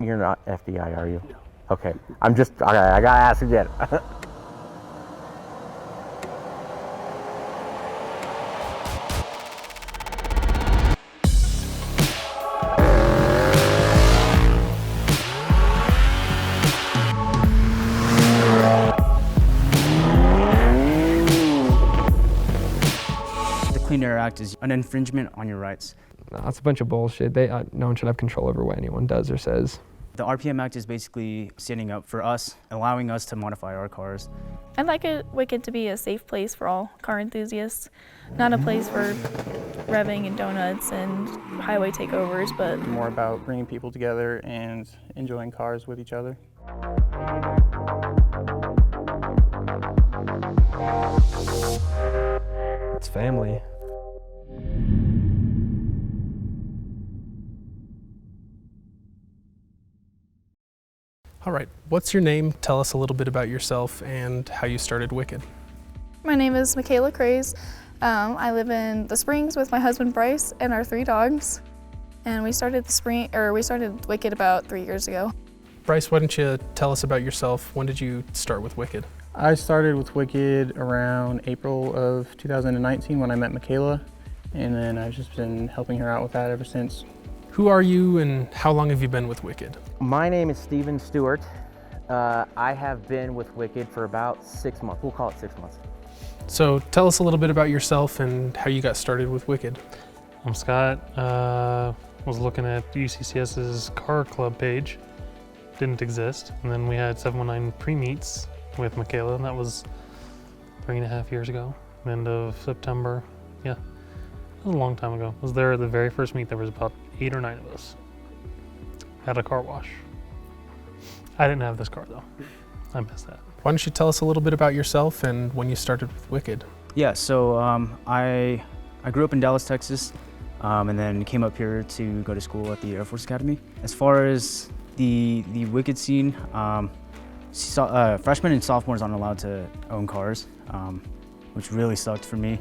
You're not FDI, are you? No. Okay, I gotta ask again. The Clean Air Act is an infringement on your rights. No, it's a bunch of bullshit. No one should have control over what anyone does or says. The RPM Act is basically standing up for us, allowing us to modify our cars. I'd like Wicked to be a safe place for all car enthusiasts, not a place for revving and donuts and highway takeovers, but more about bringing people together and enjoying cars with each other. It's family. All right, what's your name? Tell us a little bit about yourself and how you started Wicked. my name is Michaela Craze. I live in the Springs with my husband Bryce and our 3 dogs. And we started Wicked about 3 years ago. Bryce, why don't you tell us about yourself? When did you start with Wicked? I started with Wicked around April of 2019 when I met Michaela, and then I've just been helping her out with that ever since. Who are you and how long have you been with Wicked? My name is Steven Stewart. I have been with Wicked for about 6 months. We'll call it 6 months. So tell us a little bit about yourself and how you got started with Wicked. I'm Scott. Was looking at UCCS's car club page. Didn't exist. And then we had 719 pre-meets with Michaela, and that was 3.5 years ago, end of September. Yeah, it was a long time ago. I was there at the very first meet. There was about 8 or 9 of us at a car wash. I didn't have this car though. I missed that. Why don't you tell us a little bit about yourself and when you started with Wicked? Yeah, so I grew up in Dallas, Texas, and then came up here to go to school at the Air Force Academy. As far as the Wicked scene, freshmen and sophomores aren't allowed to own cars, which really sucked for me.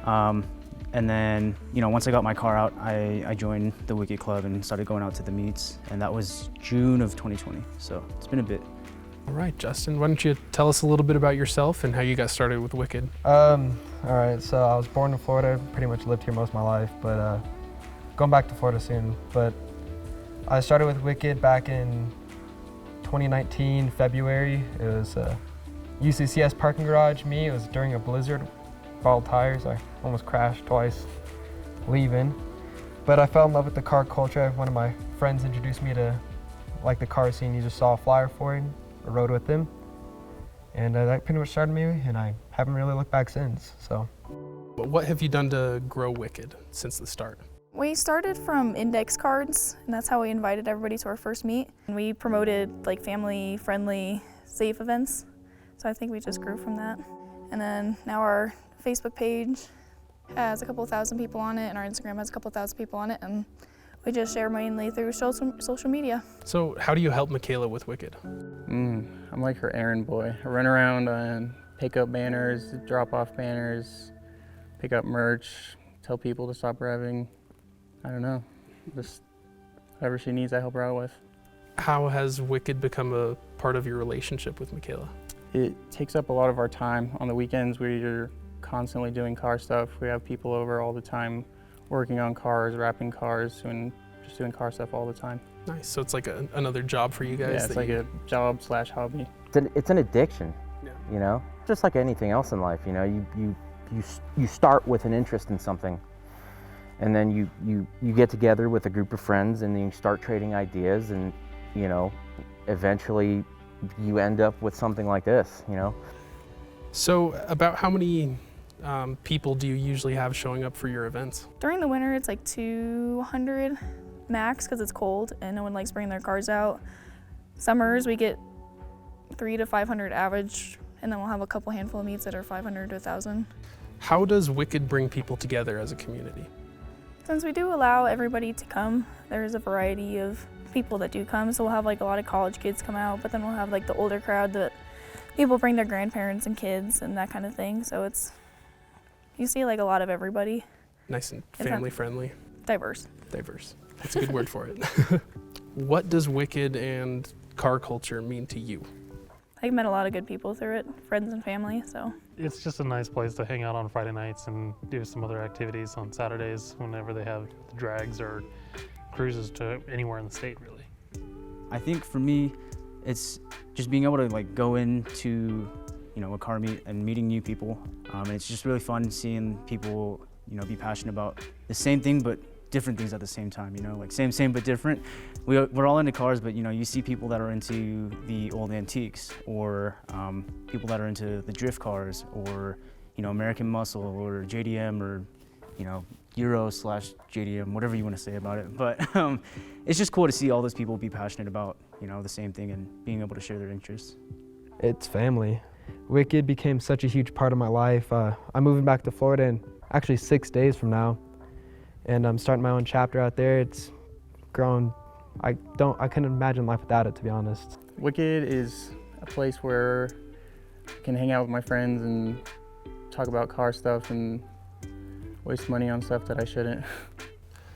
And then, once I got my car out, I joined the Wicked Club and started going out to the meets, and that was June of 2020, so it's been a bit. All right, Justin, why don't you tell us a little bit about yourself and how you got started with Wicked? All right, so I was born in Florida, pretty much lived here most of my life, but going back to Florida soon. But I started with Wicked back in 2019, February. It was UCCS parking garage. It was during a blizzard, bald tires. I almost crashed twice leaving. But I fell in love with the car culture. One of my friends introduced me to the car scene. He just saw a flyer for it. I rode with him, and that pretty much started me, and I haven't really looked back since. So, what have you done to grow Wicked since the start? We started from index cards, and that's how we invited everybody to our first meet. And we promoted family-friendly, safe events. So I think we just grew from that. And then now our Facebook page has a couple thousand people on it, and our Instagram has a couple thousand people on it, and we just share mainly through social media. So how do you help Michaela with Wicked? I'm like her errand boy. I run around and pick up banners, drop off banners, pick up merch, tell people to stop revving. I don't know, just whatever she needs, I help her out with. How has Wicked become a part of your relationship with Michaela? It takes up a lot of our time. On the weekends, we're constantly doing car stuff. We have people over all the time working on cars, wrapping cars, and just doing car stuff all the time. Nice, so it's like another job for you guys? Yeah, it's like a job / hobby. It's an addiction, yeah. Just like anything else in life, you start with an interest in something, and then you get together with a group of friends, and then you start trading ideas, and eventually you end up with something like this, So about how many people do you usually have showing up for your events? During the winter, it's like 200 max because it's cold and no one likes bringing their cars out. Summers, we get 300 to 500 average, and then we'll have a couple handful of meets that are 500 to 1,000. How does Wicked bring people together as a community? Since we do allow everybody to come, there's a variety of people that do come. So we'll have a lot of college kids come out, but then we'll have the older crowd that people bring their grandparents and kids and that kind of thing. So you see a lot of everybody. Nice and family friendly. Diverse. Diverse. That's a good word for it. What does Wicked and car culture mean to you? I met a lot of good people through it, friends and family, so. It's just a nice place to hang out on Friday nights and do some other activities on Saturdays whenever they have drags or cruises to anywhere in the state, really. I think for me, it's just being able to like go into, a car meet and meeting new people. And it's just really fun seeing people, be passionate about the same thing, but different things at the same time, like same but different. We're all into cars, but you see people that are into the old antiques, or people that are into the drift cars, or American Muscle, or JDM, or Euro/JDM, whatever you want to say about it. But it's just cool to see all those people be passionate about the same thing and being able to share their interests. It's family. Wicked became such a huge part of my life. I'm moving back to Florida in actually 6 days from now, and I'm starting my own chapter out there. It's grown. I couldn't imagine life without it, to be honest. Wicked is a place where I can hang out with my friends and talk about car stuff and waste money on stuff that I shouldn't.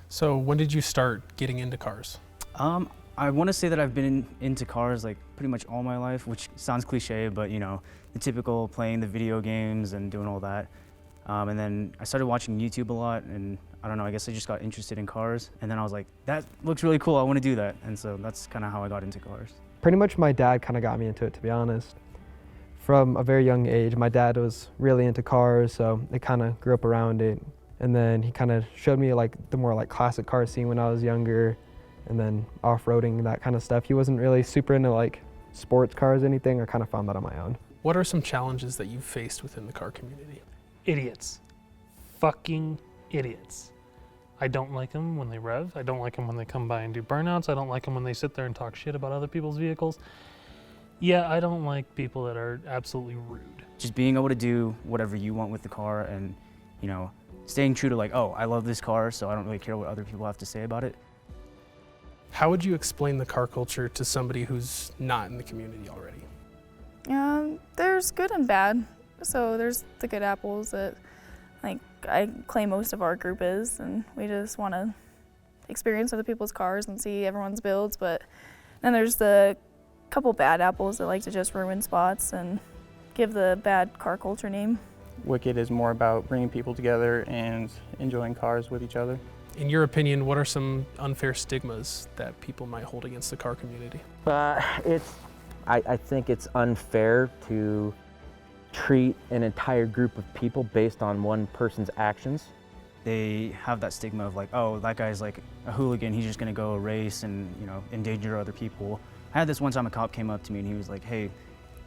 So when did you start getting into cars? I want to say that I've been into cars like pretty much all my life, which sounds cliche, but the typical playing the video games and doing all that. And then I started watching YouTube a lot, and I don't know, I guess I just got interested in cars. And then I was like, that looks really cool, I want to do that. And so that's kind of how I got into cars. Pretty much my dad kind of got me into it, to be honest. From a very young age, my dad was really into cars, so I kind of grew up around it. And then he kind of showed me like the more like classic car scene when I was younger, and then off-roading, that kind of stuff. He wasn't really super into like sports cars or anything. I kind of found that on my own. What are some challenges that you've faced within the car community? Idiots. Fucking idiots. I don't like them when they rev. I don't like them when they come by and do burnouts. I don't like them when they sit there and talk shit about other people's vehicles. Yeah, I don't like people that are absolutely rude. Just being able to do whatever you want with the car, and staying true to like, oh, I love this car, so I don't really care what other people have to say about it. How would you explain the car culture to somebody who's not in the community already? There's good and bad. So there's the good apples that like I claim most of our group is, and we just want to experience other people's cars and see everyone's builds. But then there's the couple bad apples that like to just ruin spots and give the bad car culture name. Wicked is more about bringing people together and enjoying cars with each other. In your opinion, what are some unfair stigmas that people might hold against the car community? I think it's unfair to treat an entire group of people based on one person's actions. They have that stigma of like, oh, that guy's like a hooligan, he's just gonna go race and endanger other people. I had this one time a cop came up to me and he was like, hey,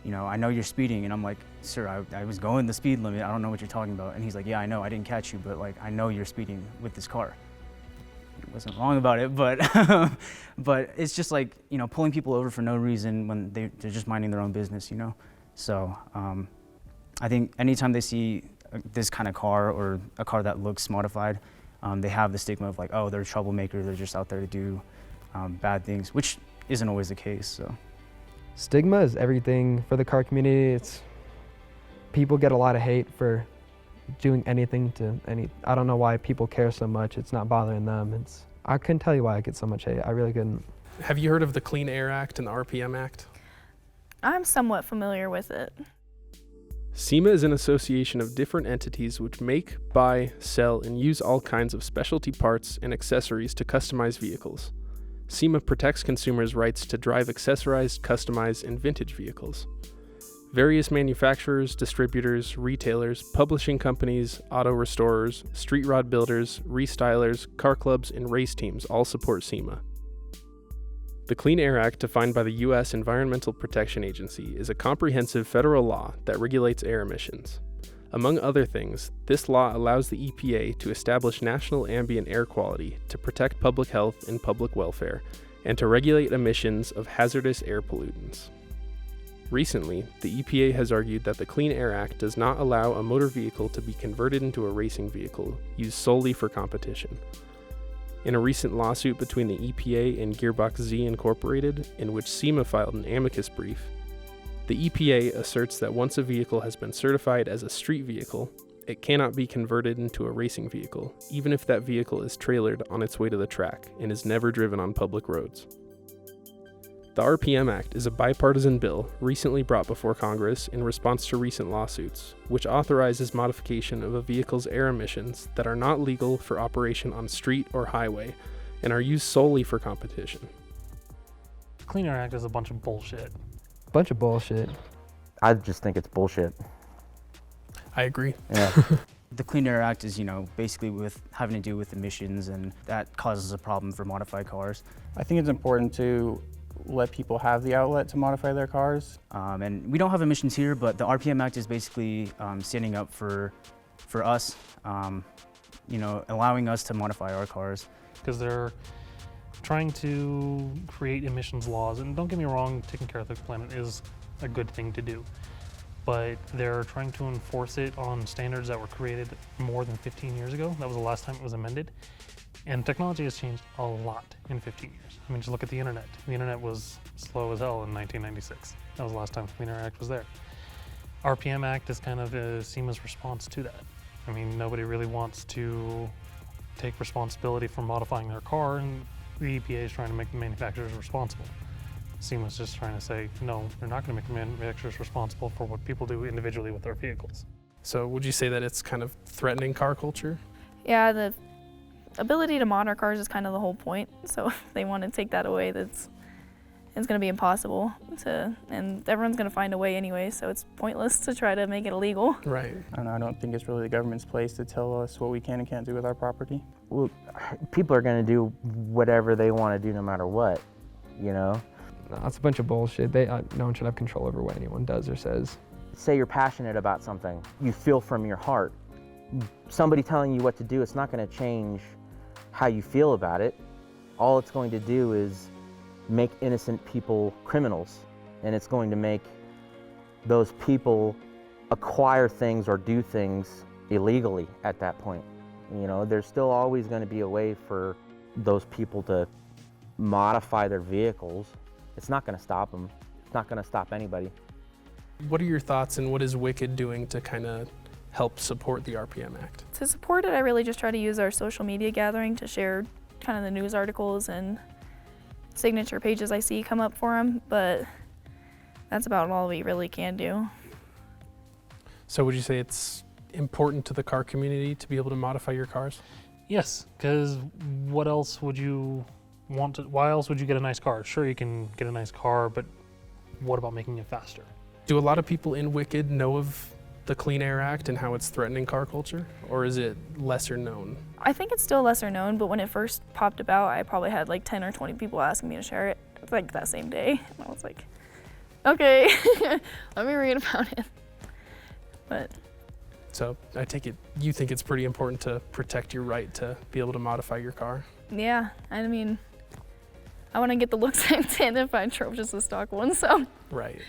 I know you're speeding. And I'm like, sir, I was going the speed limit, I don't know what you're talking about. And he's like, yeah, I know, I didn't catch you, but like, I know you're speeding with this car. He wasn't wrong about it, but but it's just like, pulling people over for no reason when they're just minding their own business, So I think anytime they see this kind of car or a car that looks modified, they have the stigma of like, oh, they're a troublemaker, they're just out there to do bad things, which isn't always the case. So Stigma is everything for the car community. People get a lot of hate for doing anything to I don't know why people care so much. It's not bothering them. I couldn't tell you why I get so much hate. I really couldn't. Have you heard of the Clean Air Act and the RPM Act? I'm somewhat familiar with it. SEMA is an association of different entities which make, buy, sell, and use all kinds of specialty parts and accessories to customize vehicles. SEMA protects consumers' rights to drive accessorized, customized, and vintage vehicles. Various manufacturers, distributors, retailers, publishing companies, auto restorers, street rod builders, restylers, car clubs, and race teams all support SEMA. The Clean Air Act, defined by the U.S. Environmental Protection Agency, is a comprehensive federal law that regulates air emissions. Among other things, this law allows the EPA to establish national ambient air quality to protect public health and public welfare, and to regulate emissions of hazardous air pollutants. Recently, the EPA has argued that the Clean Air Act does not allow a motor vehicle to be converted into a racing vehicle used solely for competition. In a recent lawsuit between the EPA and Gearbox Z Incorporated, in which SEMA filed an amicus brief, the EPA asserts that once a vehicle has been certified as a street vehicle, it cannot be converted into a racing vehicle, even if that vehicle is trailered on its way to the track and is never driven on public roads. The RPM Act is a bipartisan bill recently brought before Congress in response to recent lawsuits, which authorizes modification of a vehicle's air emissions that are not legal for operation on street or highway and are used solely for competition. The Clean Air Act is a bunch of bullshit. Bunch of bullshit. I just think it's bullshit. I agree. Yeah. The Clean Air Act is, basically with having to do with emissions, and that causes a problem for modified cars. I think it's important to let people have the outlet to modify their cars. And we don't have emissions here, but the RPM Act is basically standing up for us, allowing us to modify our cars. Because they're trying to create emissions laws. And don't get me wrong, taking care of the planet is a good thing to do. But they're trying to enforce it on standards that were created more than 15 years ago. That was the last time it was amended. And technology has changed a lot in 15 years. I mean, just look at the internet. The internet was slow as hell in 1996. That was the last time the Clean Air Act was there. RPM Act is kind of SEMA's response to that. I mean, nobody really wants to take responsibility for modifying their car, and the EPA is trying to make the manufacturers responsible. SEMA's just trying to say, no, they're not going to make the manufacturers responsible for what people do individually with their vehicles. So would you say that it's kind of threatening car culture? Yeah, the ability to mod our cars is kind of the whole point. So if they want to take that away, it's going to be impossible to, and everyone's going to find a way anyway, so it's pointless to try to make it illegal. Right. I don't think it's really the government's place to tell us what we can and can't do with our property. Well, people are going to do whatever they want to do no matter what, No, it's a bunch of bullshit. No one should have control over what anyone does or says. Say you're passionate about something, you feel from your heart. Somebody telling you what to do, it's not going to change how you feel about it. All it's going to do is make innocent people criminals, and it's going to make those people acquire things or do things illegally at that point. There's still always going to be a way for those people to modify their vehicles. It's not going to stop them. It's not going to stop anybody. What are your thoughts, and what is Wicked doing to kind of help support the RPM Act? To support it, I really just try to use our social media gathering to share kind of the news articles and signature pages I see come up for them, but that's about all we really can do. So would you say it's important to the car community to be able to modify your cars? Yes, because what else would you want to, why else would you get a nice car? Sure, you can get a nice car, but what about making it faster? Do a lot of people in Wicked know of the Clean Air Act and how it's threatening car culture, or is it lesser known? I think it's still lesser known, but when it first popped about, I probably had like 10 or 20 people asking me to share it like that same day. And I was like, okay, let me read about it. But So I take it you think it's pretty important to protect your right to be able to modify your car? yeah, I mean, I want to get the looks I did if I drove just a stock one, so. Right.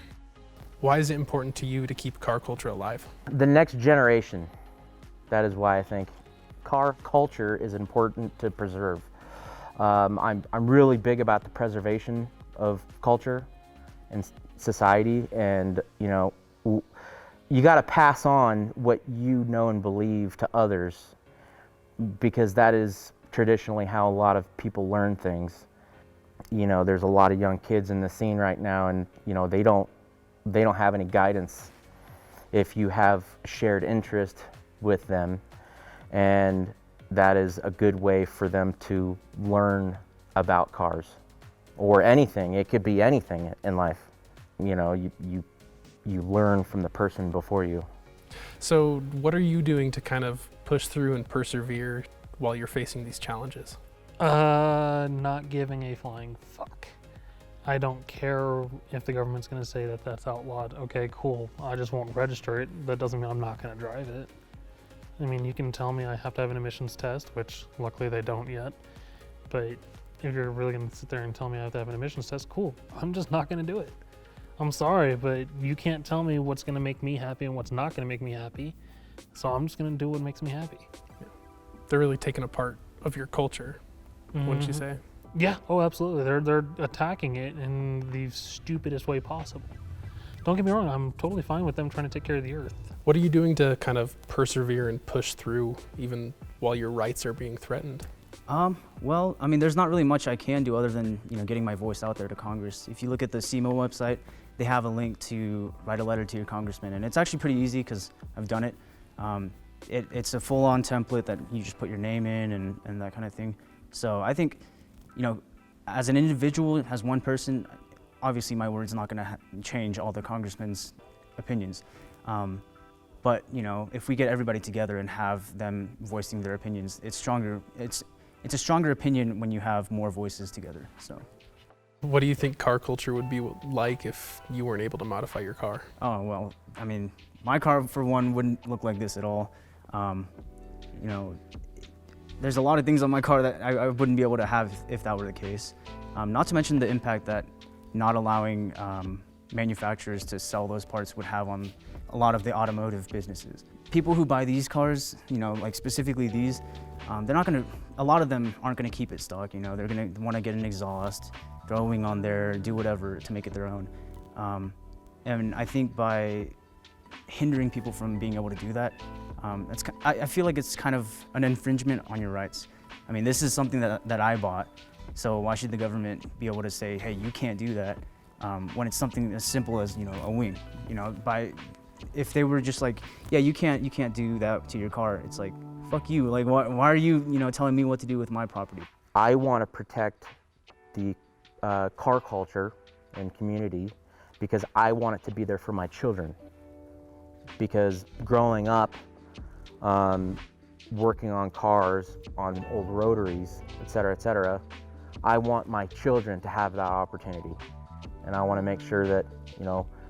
Why is it important to you to keep car culture alive? The next generation, that is why I think car culture is important to preserve. I'm really big about the preservation of culture and society, and you got to pass on what you know and believe to others, because that is traditionally how a lot of people learn things. There's a lot of young kids in the scene right now, and they don't have any guidance if you have shared interest with them, and that is a good way for them to learn about cars or anything. It could be anything in life. You learn from the person before you. So what are you doing to kind of push through and persevere while you're facing these challenges? Not giving a flying fuck. I don't care if the government's going to say that that's outlawed. Okay, cool. I just won't register it. That doesn't mean I'm not going to drive it. I mean, you can tell me I have to have an emissions test, which luckily they don't yet. But if you're really going to sit there and tell me I have to have an emissions test, cool. I'm just not going to do it. I'm sorry, but you can't tell me what's going to make me happy and what's not going to make me happy. So I'm just going to do what makes me happy. They're really taking a part of your culture, wouldn't you say? Yeah, oh, absolutely. They're attacking it in the stupidest way possible. Don't get me wrong, I'm totally fine with them trying to take care of the earth. What are you doing to kind of persevere and push through even while your rights are being threatened? Well, I mean, there's not really much I can do other than, getting my voice out there to Congress. If you look at the SEMA website, they have a link to write a letter to your congressman, and it's actually pretty easy because I've done it. It's a full-on template that you just put your name in and that kind of thing. So I think, as an individual, as one person, obviously my word's not going to change all the congressmen's opinions. But if we get everybody together and have them voicing their opinions, it's stronger. It's a stronger opinion when you have more voices together. So. What do you think car culture would be like if you weren't able to modify your car? Oh, well, I mean, my car, for one, wouldn't look like this at all. There's a lot of things on my car that I wouldn't be able to have if that were the case. Not to mention the impact that not allowing manufacturers to sell those parts would have on a lot of the automotive businesses. People who buy these cars, like specifically these, a lot of them aren't gonna keep it stock, they're gonna wanna get an exhaust, throw a wing on there, do whatever to make it their own. And I think by hindering people from being able to do that, I feel like it's kind of an infringement on your rights. I mean, this is something that I bought, so why should the government be able to say, hey, you can't do that, when it's something as simple as, a wing? If they were just like, yeah, you can't do that to your car, it's like, fuck you, like, why are you, telling me what to do with my property? I want to protect the car culture and community because I want it to be there for my children. Because growing up, working on cars, on old rotaries, et cetera, I want my children to have that opportunity. And I want to make sure that,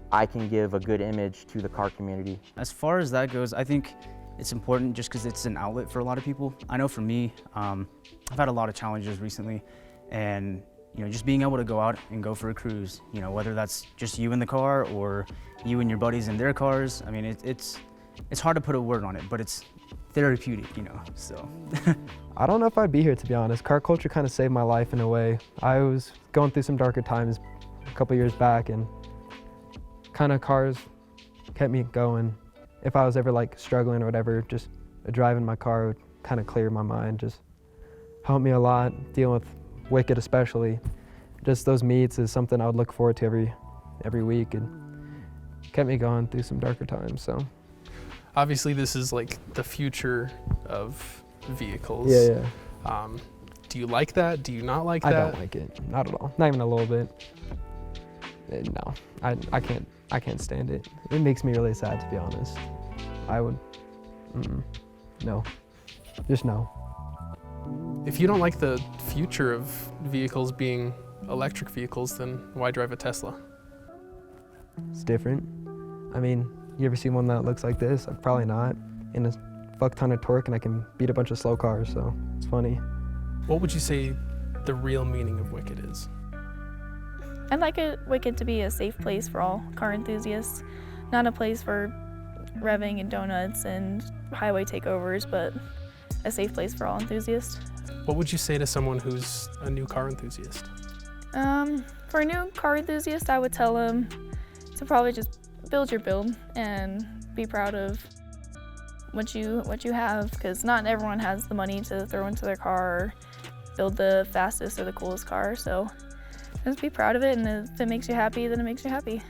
I can give a good image to the car community. As far as that goes, I think it's important just because it's an outlet for a lot of people. I know for me, I've had a lot of challenges recently, and just being able to go out and go for a cruise, whether that's just you in the car or you and your buddies in their cars. I mean, it's hard to put a word on it, but it's therapeutic, so. I don't know if I'd be here, to be honest. Car culture kind of saved my life in a way. I was going through some darker times a couple years back, and kind of cars kept me going. If I was ever like struggling or whatever, just driving my car would kind of clear my mind, just helped me a lot, dealing with Wicked especially. Just those meets is something I would look forward to every week, and kept me going through some darker times, so. Obviously, this is like the future of vehicles. Yeah. Do you like that? Do you not like that? I don't like it, not at all, not even a little bit. No, I can't stand it. It makes me really sad, to be honest. I would, no, just no. If you don't like the future of vehicles being electric vehicles, then why drive a Tesla? It's different. I mean, you ever see one that looks like this? Probably not. And a fuck ton of torque, and I can beat a bunch of slow cars, so it's funny. What would you say the real meaning of Wicked is? I'd like Wicked to be a safe place for all car enthusiasts, not a place for revving and donuts and highway takeovers, but a safe place for all enthusiasts. What would you say to someone who's a new car enthusiast? For a new car enthusiast, I would tell them to probably just build your build and be proud of what you have, because not everyone has the money to throw into their car or build the fastest or the coolest car, so just be proud of it, and if it makes you happy, then it makes you happy.